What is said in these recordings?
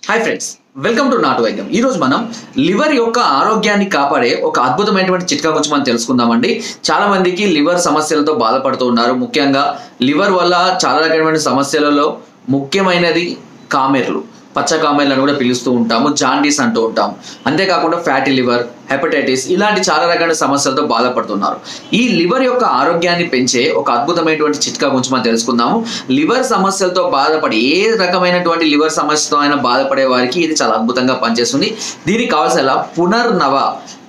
Hi friends, welcome to నాటు వైద్యం. ఈ రోజు మనం లివర్ యొక్క ఆరోగ్యాన్ని కాపాడే ఒక అద్భుతమైనటువంటి చిట్కా గురించి మనం తెలుసుకుందామండి. చాలా మందికి లివర్ సమస్యలతో బాధపడుతూ ఉన్నారు. ముఖ్యంగా లివర్ వల్ల చాలా రకమైన సమస్యలలో ముఖ్యమైనది కామెర్లు, పచ్చ కామెర్లను కూడా పిలుస్తూ ఉంటాము, జాండీస్ అంటూ ఉంటాము. అంతేకాకుండా ఫ్యాటీ లివర్, హెపటైటిస్ ఇలాంటి చాలా రకాల సమస్యలతో బాధపడుతున్నారు. ఈ లివర్ యొక్క ఆరోగ్యాన్ని పెంచే ఒక అద్భుతమైనటువంటి చిట్కా గురించి మనం తెలుసుకుందాము. లివర్ సమస్యలతో బాధపడి ఏ రకమైనటువంటి లివర్ సమస్యతో అయినా బాధపడే వారికి ఇది చాలా అద్భుతంగా పనిచేస్తుంది. దీనికి కావాల్సిన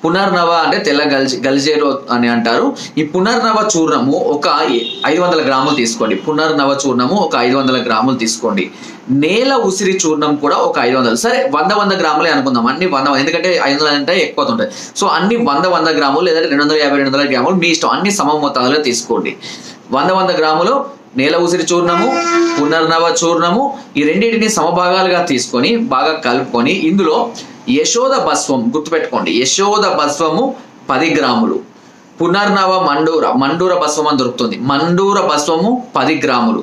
పునర్నవ అంటే తెల్ల గల్జేరో అని అంటారు. ఈ పునర్నవ చూర్ణము ఒక 500 గ్రాములు తీసుకోండి. పునర్నవ చూర్ణము ఒక 500 గ్రాములు తీసుకోండి. నేల ఉసిరి చూర్ణం కూడా ఒక 500, సరే 100 గ్రాములే అనుకుందాం. అన్ని 100, ఎందుకంటే 500 అంటే ఎక్కువ ఉంటాయి. సో అన్ని 100 గ్రాములు లేదా 250 గ్రాములు మీ ఇష్టం, అన్ని సమ మొత్తాలలో తీసుకోండి. 100 గ్రాములు నేల ఉసిరి చూర్ణము, పునర్నవ చూర్ణము, ఈ రెండింటిని సమభాగాలుగా తీసుకొని బాగా కలుపుకొని ఇందులో యశోద భస్వం, గుర్తుపెట్టుకోండి, యశోద భస్వము 10 గ్రాములు, పునర్నవ మండూర భస్వం అని దొరుకుతుంది, మండూర భస్వము 10 గ్రాములు,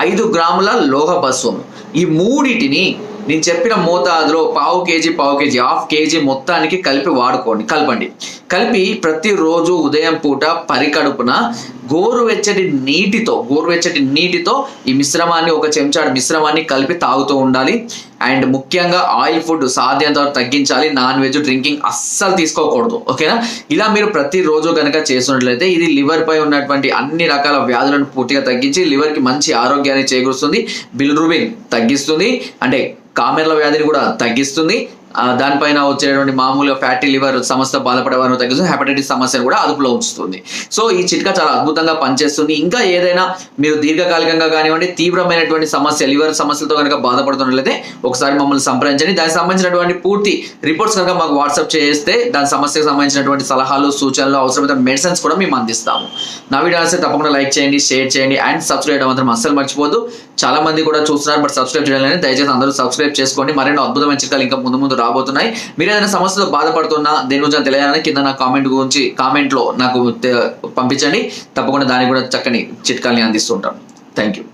5 గ్రాముల లోహ భస్వము. ఈ మూడిటిని నేను చెప్పిన మోతాదులో పావు కేజీ హాఫ్ కేజీ మొత్తానికి కలపండి. కలిపి ప్రతిరోజు ఉదయం పూట పరికడుపున గోరువెచ్చటి నీటితో ఈ మిశ్రమాన్ని, ఒక చెంచాడు మిశ్రమాన్ని కలిపి తాగుతూ ఉండాలి. అండ్ ముఖ్యంగా ఆయిల్ ఫుడ్ సాధ్యంత తగ్గించాలి. నాన్ వెజ్ డ్రింకింగ్ అస్సలు తీసుకోకూడదు, ఓకేనా? ఇలా మీరు ప్రతిరోజు కనుక చేస్తున్నట్లయితే ఇది లివర్ పై ఉన్నటువంటి అన్ని రకాల వ్యాధులను పూర్తిగా తగ్గించి లివర్కి మంచి ఆరోగ్యాన్ని చేకూరుస్తుంది. బిలిరూబిన్ తగ్గిస్తుంది, అంటే కామెర్ల వ్యాధిని కూడా తగ్గిస్తుంది. దానిపైన వచ్చేటువంటి మామూలుగా ఫ్యాటీ లివర్ సమస్య బాధపడే వారిని తగ్గిస్తుంది. హెపటైటిస్ సమస్యను కూడా అదుపులో ఉంచుతుంది. సో ఈ చిట్కా చాలా అద్భుతంగా పనిచేస్తుంది. ఇంకా ఏదైనా మీరు దీర్ఘకాలికంగా కానివ్వండి, తీవ్రమైనటువంటి సమస్య లివర్ సమస్యలతో కనుక బాధపడుతున్నట్లయితే ఒకసారి మమ్మల్ని సంప్రదించండి. దానికి సంబంధించినటువంటి పూర్తి రిపోర్ట్స్ కనుక మాకు వాట్సాప్ చేస్తే దాని సమస్యకు సంబంధించినటువంటి సలహాలు, సూచనలు, అవసరమైన మెడిసిన్స్ కూడా మేము అందిస్తాము. నా వీడియో నచ్చితే తప్పకుండా లైక్ చేయండి, షేర్ చేయండి అండ్ సబ్స్క్రైబ్ చేయడం మాత్రం అస్సలు మర్చిపోద్దు. చాలా మంది కూడా చూస్తున్నారు బట్ సబ్స్క్రైబ్ చేయాలని, దయచేసి అందరూ సబ్స్క్రైబ్ చేసుకోండి. మరెన్నో అద్భుతమైన చిట్కాలు ఇంకా ముందు రాబోతున్నాయి. మీరు ఏదైనా సమస్యతో బాధపడుతున్నా, దేని గురించి తెలియాలని కింద నా కామెంట్లో నాకు పంపించండి. తప్పకుండా దానికి కూడా చక్కని చిట్కాల్ని అందిస్తూ ఉంటాను. Thank you.